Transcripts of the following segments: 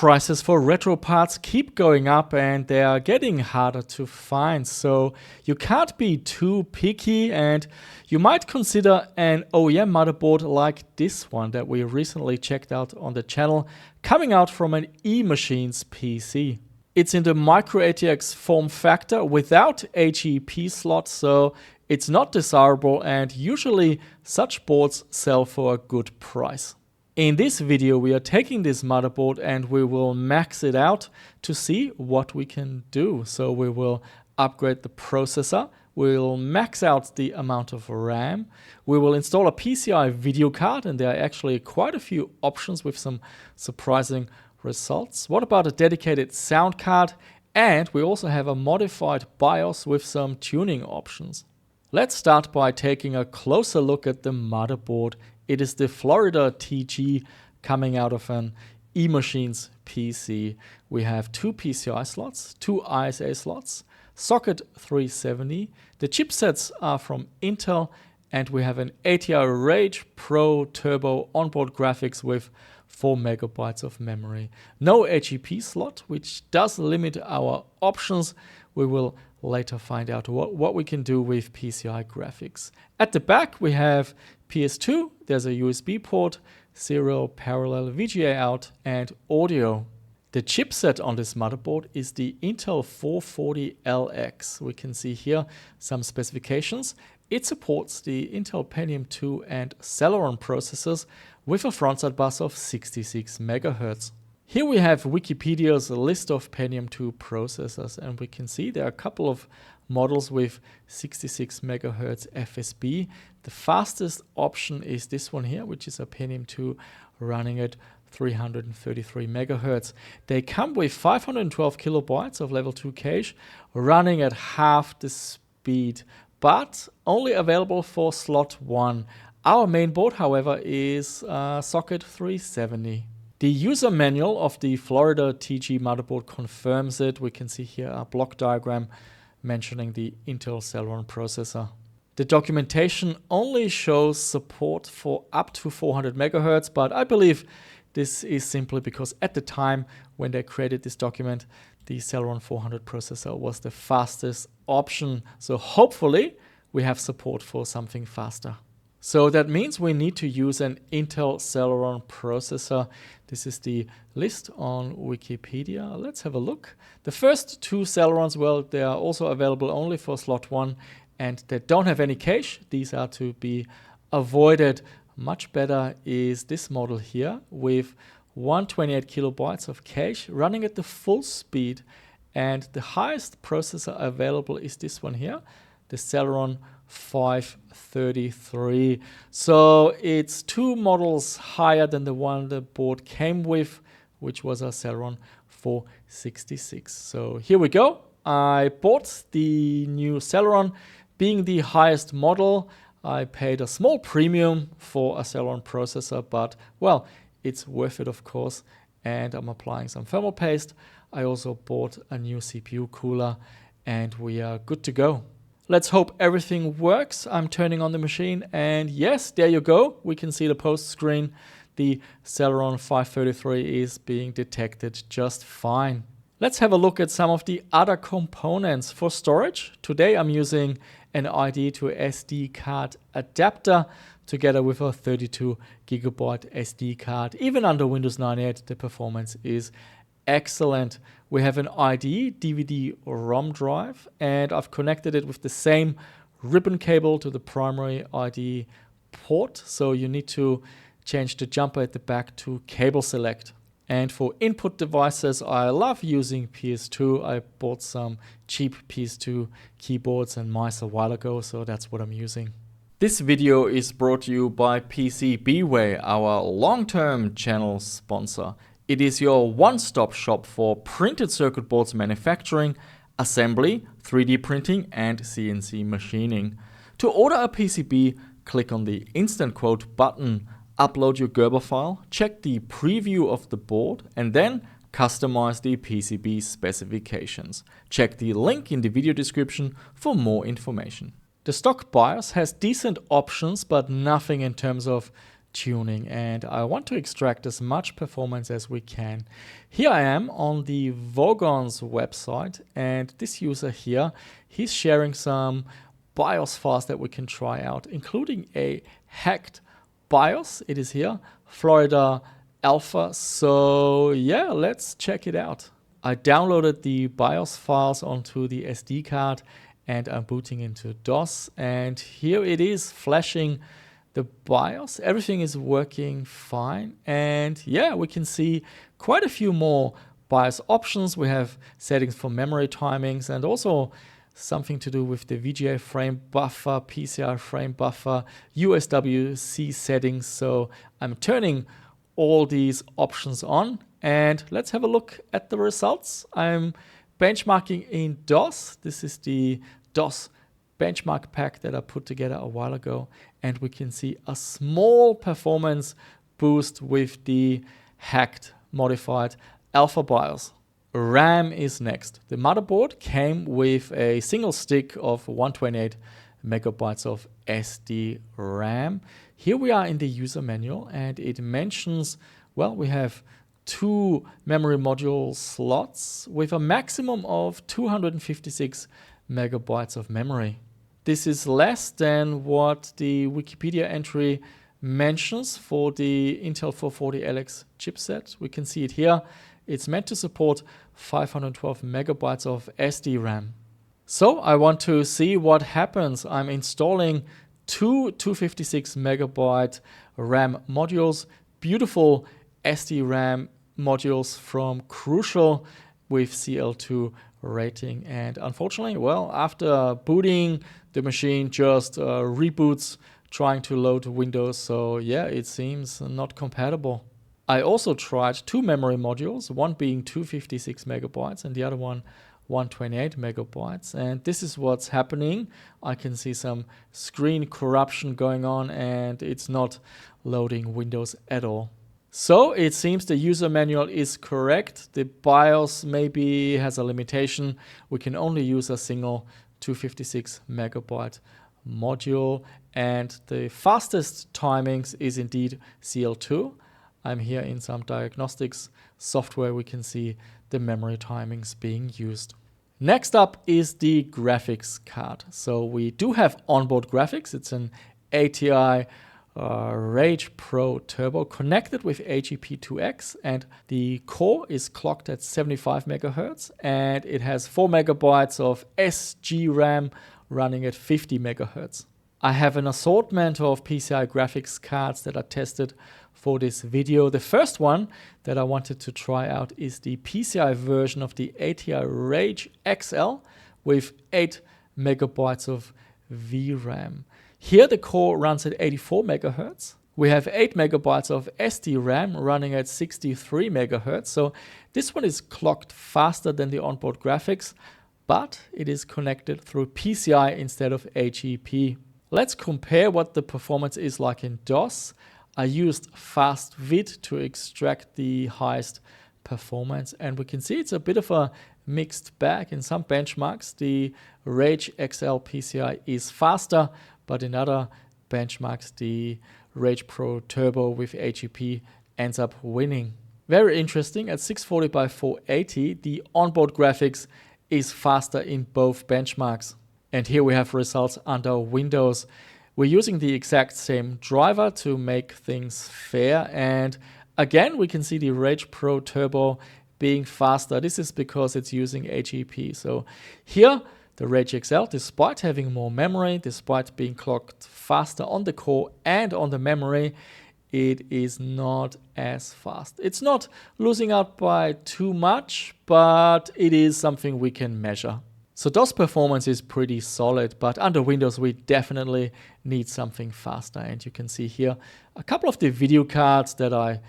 Prices for retro parts keep going up and they are getting harder to find, so you can't be too picky, and you might consider an OEM motherboard like this one that we recently checked out on the channel, coming out from an eMachines PC. It's in the micro ATX form factor without HEP slots, so it's not desirable, and usually such boards sell for a good price. In this video, we are taking this motherboard and we will max it out to see what we can do. So we will upgrade the processor, we'll max out the amount of RAM, we will install a PCI video card, and there are actually quite a few options with some surprising results. What about a dedicated sound card? And we also have a modified BIOS with some tuning options. Let's start by taking a closer look at the motherboard. It is the Florida TG coming out of an eMachines PC. We have 2 PCI slots, 2 ISA slots, socket 370. The chipsets are from Intel, and we have an ATI Rage Pro Turbo onboard graphics with 4 megabytes of memory. No HEP slot, which does limit our options. We will later find out what we can do with PCI graphics. At the back we have PS2, there's a USB port, serial parallel VGA out, and audio. The chipset on this motherboard is the Intel 440LX. We can see here some specifications. It supports the Intel Pentium 2 and Celeron processors with a frontside bus of 66 MHz. Here we have Wikipedia's list of Pentium 2 processors, and we can see there are a couple of models with 66 MHz FSB. The fastest option is this one here, which is a Pentium 2 running at 333 MHz. They come with 512 kilobytes of level 2 cache, running at half the speed, but only available for slot 1. Our main board, however, is socket 370. The user manual of the Florida TG motherboard confirms it. We can see here a block diagram mentioning the Intel Celeron processor. The documentation only shows support for up to 400 MHz, but I believe this is simply because at the time when they created this document, the Celeron 400 processor was the fastest option. So hopefully we have support for something faster. So that means we need to use an Intel Celeron processor. This is the list on Wikipedia. Let's have a look. The first 2 Celerons, well, they are also available only for slot 1, and they don't have any cache. These are to be avoided. Much better is this model here with 128 kilobytes of cache running at the full speed, and the highest processor available is this one here, the Celeron 533. So it's 2 models higher than the one the board came with, which was a Celeron 466. So here we go. I bought the new Celeron being the highest model. I paid a small premium for a Celeron processor, but well, it's worth it, of course. And I'm applying some thermal paste. I also bought a new CPU cooler, and we are good to go. Let's hope everything works. I'm turning on the machine, and yes, there you go. We can see the post screen. The Celeron 533 is being detected just fine. Let's have a look at some of the other components. For storage, today I'm using an ID to SD card adapter together with a 32 gigabyte SD card. Even under Windows 98, the performance is excellent. We have an ID DVD ROM drive, and I've connected it with the same ribbon cable to the primary ID port. So you need to change the jumper at the back to cable select. And for input devices, I love using PS2. I bought some cheap PS2 keyboards and mice a while ago, so that's what I'm using. This video is brought to you by PCBWay, our long-term channel sponsor. It is your one-stop shop for printed circuit boards manufacturing, assembly, 3D printing, and CNC machining. To order a PCB, click on the Instant Quote button, upload your Gerber file, check the preview of the board, and then customize the PCB specifications. Check the link in the video description for more information. The stock BIOS has decent options, but nothing in terms of tuning, and I want to extract as much performance as we can. Here I am on the Vogon's website, and this user here, he's sharing some BIOS files that we can try out, including a hacked BIOS. It is here, Florida Alpha. So yeah, let's check it out. I downloaded the BIOS files onto the SD card and I'm booting into DOS, and here it is flashing the BIOS. Everything is working fine, and yeah, we can see quite a few more BIOS options. We have settings for memory timings and also something to do with the VGA frame buffer, PCI frame buffer, USWC settings. So I'm turning all these options on, and let's have a look at the results. I'm benchmarking in DOS. This is the DOS benchmark pack that I put together a while ago, and we can see a small performance boost with the hacked modified Alpha BIOS. RAM is next. The motherboard came with a single stick of 128 megabytes of SD RAM. Here we are in the user manual, and it mentions, well, we have 2 memory module slots with a maximum of 256 megabytes of memory. This is less than what the Wikipedia entry mentions for the Intel 440LX chipset. We can see it here. It's meant to support 512 megabytes of SD RAM. So I want to see what happens. I'm installing 2 256 megabyte RAM modules, beautiful SD RAM modules from Crucial with CL2 rating. And unfortunately, well, after booting, the machine just reboots trying to load Windows. So yeah, it seems not compatible. I also tried 2 memory modules, one being 256 megabytes and the other one 128 megabytes. And this is what's happening. I can see some screen corruption going on, and it's not loading Windows at all. So it seems the user manual is correct. The BIOS maybe has a limitation. We can only use a single 256 megabyte module, and the fastest timings is indeed CL2. I'm here in some diagnostics software. We can see the memory timings being used. Next up is the graphics card. So we do have onboard graphics. It's an ATI Rage Pro Turbo connected with AGP2X, and the core is clocked at 75 megahertz, and it has 4 megabytes of SG-RAM running at 50 megahertz. I have an assortment of PCI graphics cards that are tested for this video. The first one that I wanted to try out is the PCI version of the ATI Rage XL with 8 megabytes of VRAM. Here the core runs at 84 megahertz. We have 8 megabytes of SD-RAM running at 63 megahertz. So this one is clocked faster than the onboard graphics, but it is connected through PCI instead of AGP. Let's compare what the performance is like in DOS. I used FastVid to extract the highest performance, and we can see it's a bit of a mixed bag. In some benchmarks, the Rage XL PCI is faster, but in other benchmarks, the Rage Pro Turbo with AGP ends up winning. Very interesting, at 640 by 480, the onboard graphics is faster in both benchmarks. And here we have results under Windows. We're using the exact same driver to make things fair. And again, we can see the Rage Pro Turbo being faster. This is because it's using AGP. So here, the Rage XL, despite having more memory, despite being clocked faster on the core and on the memory, it is not as fast. It's not losing out by too much, but it is something we can measure. So DOS performance is pretty solid, but under Windows we definitely need something faster. And you can see here a couple of the video cards that I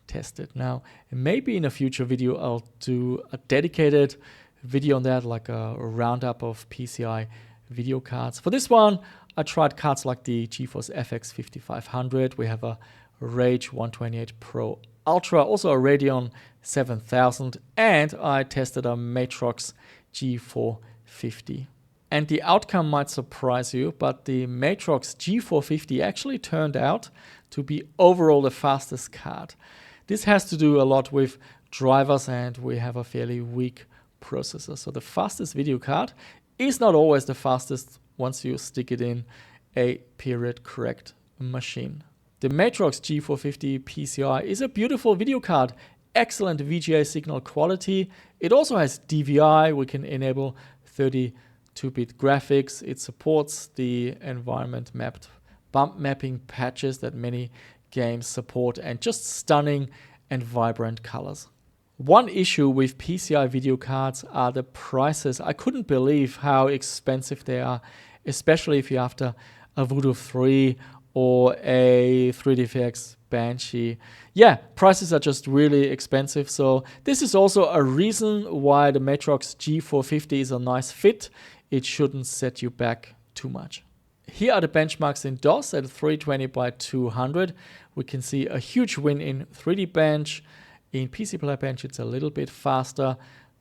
tested. Now, maybe in a future video I'll do a dedicated video on that, like a roundup of PCI video cards. For this one, I tried cards like the GeForce FX 5500. We have a Rage 128 Pro Ultra, also a Radeon 7000, and I tested a Matrox G450. And the outcome might surprise you, but the Matrox G450 actually turned out to be overall the fastest card. This has to do a lot with drivers, and we have a fairly weak processor. So the fastest video card is not always the fastest once you stick it in a period correct machine. The Matrox G450 PCI is a beautiful video card, excellent VGA signal quality. It also has DVI. We can enable 32-bit graphics. It supports the environment mapped bump mapping patches that many games support, and just stunning and vibrant colors. One issue with PCI video cards are the prices. I couldn't believe how expensive they are, especially if you're after a Voodoo 3 or a 3DFX Banshee. Yeah, prices are just really expensive. So this is also a reason why the Matrox G450 is a nice fit. It shouldn't set you back too much. Here are the benchmarks in DOS at 320 by 200. We can see a huge win in 3D Bench. In PC Player Bench, it's a little bit faster.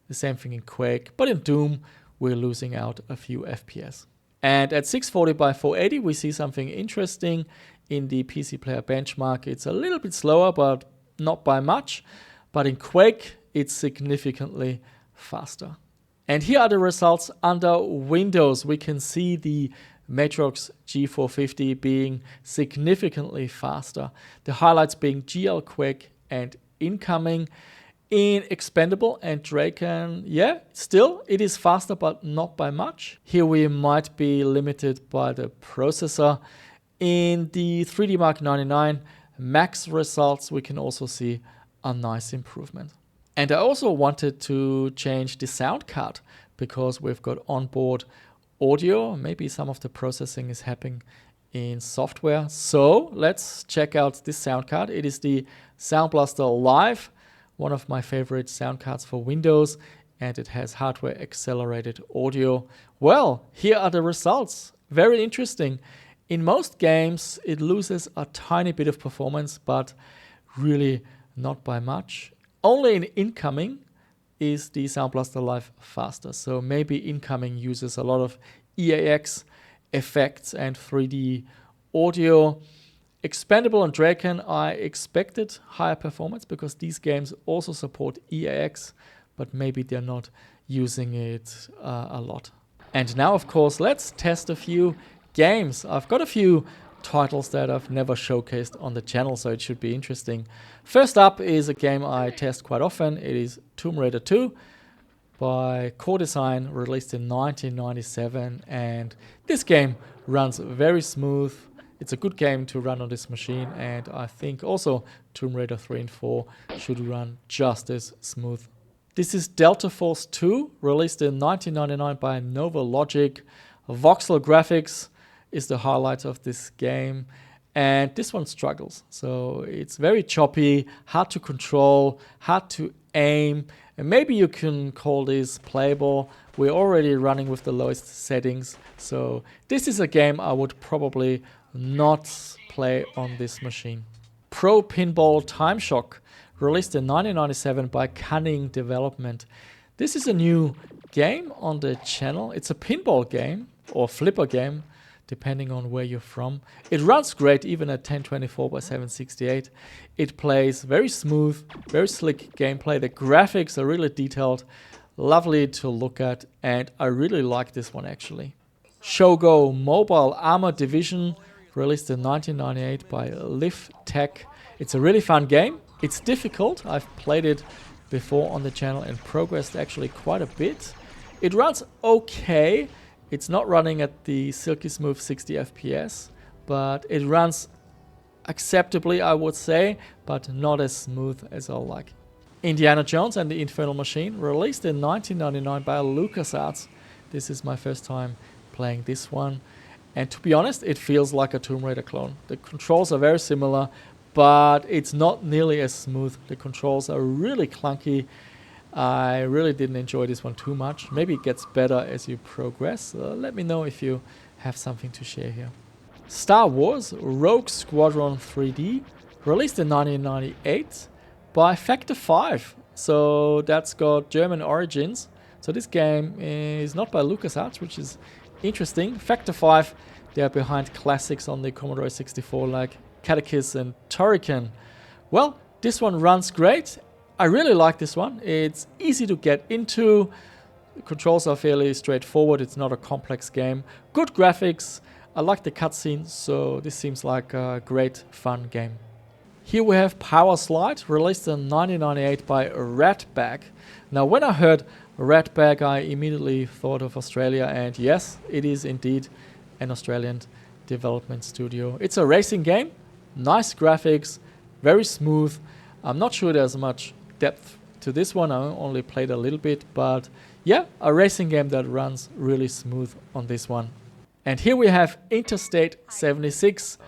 The same thing in Quake. But in Doom, we're losing out a few FPS. And at 640 by 480, we see something interesting. In the PC Player benchmark, it's a little bit slower, but not by much. But in Quake, it's significantly faster. And here are the results under Windows. We can see the Matrox G450 being significantly faster. The highlights being GL Quake and Incoming. In Expendable and Draken, yeah, still it is faster, but not by much. Here we might be limited by the processor. In the 3D Mark 99 Max results, we can also see a nice improvement. And I also wanted to change the sound card because we've got onboard audio. Maybe some of the processing is happening in software. So let's check out this sound card. It is the Sound Blaster Live, one of my favorite sound cards for Windows, and it has hardware accelerated audio. Well, here are the results. Very interesting. In most games, it loses a tiny bit of performance, but really not by much. Only in Incoming is the Sound Blaster Live faster. So maybe Incoming uses a lot of EAX effects and 3D audio. Expendable and Draken, I expected higher performance because these games also support EAX, but maybe they're not using it a lot. And now, of course, let's test a few games. I've got a few titles that I've never showcased on the channel, so it should be interesting. First up is a game I test quite often. It is Tomb Raider 2 by Core Design, released in 1997, and this game runs very smooth. It's a good game to run on this machine, and I think also Tomb Raider 3 and 4 should run just as smooth. This is Delta Force 2, released in 1999 by Nova Logic. Voxel graphics is the highlight of this game, and this one struggles. So it's very choppy, hard to control, hard to aim, and maybe you can call this playable. We're already running with the lowest settings, so this is a game I would probably not play on this machine. Pro Pinball Time Shock, released in 1997 by Cunning Development. This is a new game on the channel. It's a pinball game or flipper game, depending on where you're from. It runs great even at 1024 by 768. It plays very smooth, very slick gameplay. The graphics are really detailed, lovely to look at, and I really like this one actually. Shogo Mobile Armor Division, released in 1998 by Liv Tech. It's a really fun game. It's difficult. I've played it before on the channel and progressed actually quite a bit. It runs okay. It's not running at the silky smooth 60 FPS, but it runs acceptably, I would say, but not as smooth as I like. Indiana Jones and the Infernal Machine, released in 1999 by LucasArts. This is my first time playing this one. And to be honest, it feels like a Tomb Raider clone. The controls are very similar, but it's not nearly as smooth. The controls are really clunky. I really didn't enjoy this one too much. Maybe it gets better as you progress. Let me know if you have something to share here. Star Wars Rogue Squadron 3D, released in 1998 by Factor 5. So that's got German origins. So this game is not by LucasArts, which is interesting. Factor 5, they are behind classics on the Commodore 64 like Catechis and Turrican. Well, this one runs great. I really like this one. It's easy to get into. The controls are fairly straightforward. It's not a complex game. Good graphics. I like the cutscenes, so this seems like a great fun game. Here we have Power Slide, released in 1998 by Ratbag. Now when I heard Ratbag, I immediately thought of Australia, and yes, it is indeed an Australian development studio. It's a racing game, nice graphics, very smooth. I'm not sure there's much depth to this one. I only played a little bit, but yeah, a racing game that runs really smooth on this one. And here we have Interstate 76,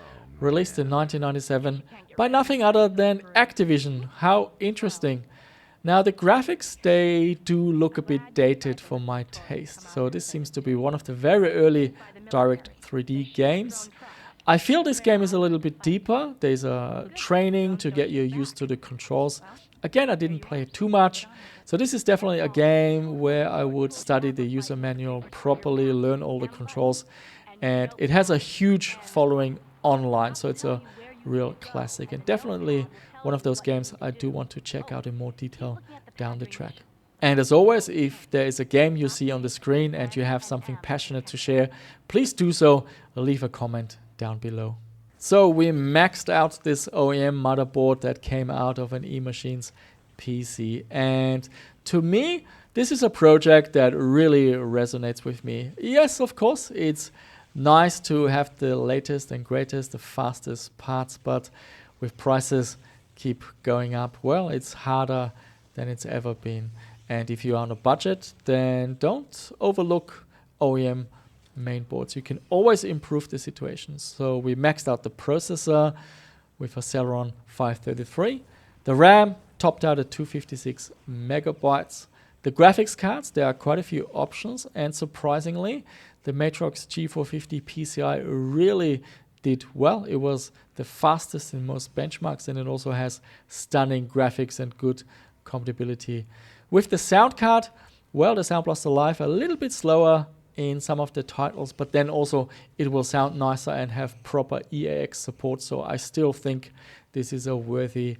released in 1997 by nothing other than Activision. How interesting. Now the graphics, they do look a bit dated for my taste. So this seems to be one of the very early Direct 3D games. I feel this game is a little bit deeper. There's a training to get you used to the controls. Again, I didn't play it too much. So this is definitely a game where I would study the user manual properly, learn all the controls. And it has a huge following online. So it's a real classic and definitely one of those games I do want to check out in more detail down the track. And as always, if there is a game you see on the screen and you have something passionate to share, please do so. Leave a comment down below. So we maxed out this OEM motherboard that came out of an eMachines PC. And to me, this is a project that really resonates with me. Yes, of course, it's nice to have the latest and greatest, the fastest parts, but with prices keep going up, well, it's harder than it's ever been. And if you're on a budget, then don't overlook OEM mainboards. You can always improve the situation. So we maxed out the processor with a Celeron 533. The RAM topped out at 256 megabytes. The graphics cards, there are quite a few options, and surprisingly, the Matrox G450 PCI really did well. It was the fastest in most benchmarks, and it also has stunning graphics and good compatibility. With the sound card, well, the Sound Blaster Live a little bit slower in some of the titles, but then also it will sound nicer and have proper EAX support, so I still think this is a worthy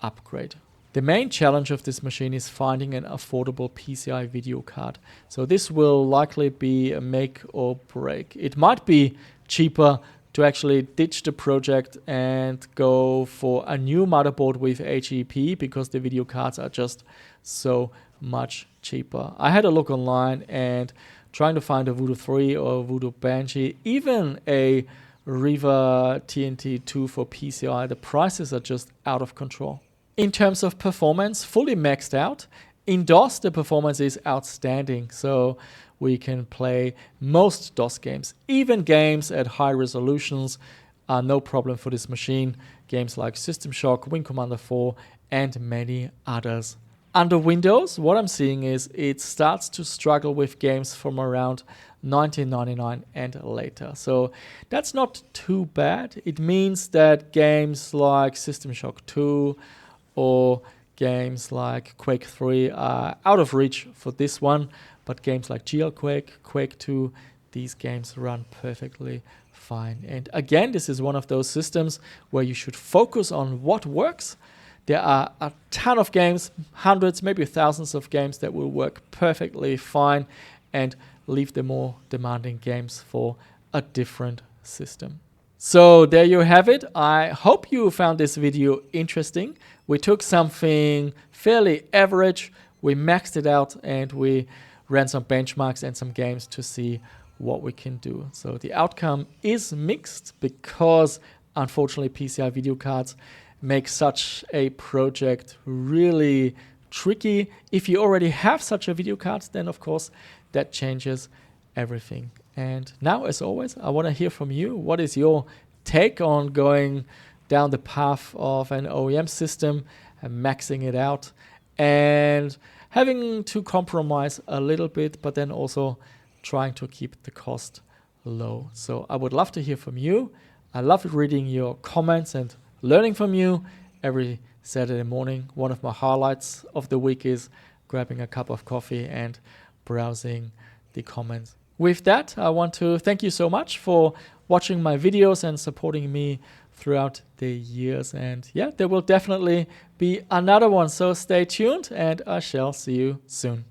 upgrade. The main challenge of this machine is finding an affordable PCI video card. So this will likely be a make or break. It might be cheaper to actually ditch the project and go for a new motherboard with HEP because the video cards are just so much cheaper. I had a look online and trying to find a Voodoo 3 or Voodoo Banshee, even a Riva TNT2 for PCI, the prices are just out of control. In terms of performance, fully maxed out. In DOS, the performance is outstanding, so we can play most DOS games. Even games at high resolutions are no problem for this machine. Games like System Shock, Wing Commander 4, and many others. Under Windows, what I'm seeing is it starts to struggle with games from around 1999 and later. So that's not too bad. It means that games like System Shock 2 or games like Quake 3 are out of reach for this one, but games like GL Quake, Quake 2, these games run perfectly fine. And again, this is one of those systems where you should focus on what works. There are a ton of games, hundreds, maybe thousands of games that will work perfectly fine, and leave the more demanding games for a different system. So there you have it. I hope you found this video interesting. We took something fairly average, we maxed it out, and we ran some benchmarks and some games to see what we can do. So the outcome is mixed because unfortunately PCI video cards make such a project really tricky. If you already have such a video card, then of course that changes everything. And now, as always, I want to hear from you. What is your take on going down the path of an OEM system and maxing it out and having to compromise a little bit, but then also trying to keep the cost low? So I would love to hear from you. I love reading your comments and learning from you every Saturday morning. One of my highlights of the week is grabbing a cup of coffee and browsing the comments. With that, I want to thank you so much for watching my videos and supporting me throughout the years. And yeah, there will definitely be another one. So stay tuned and I shall see you soon.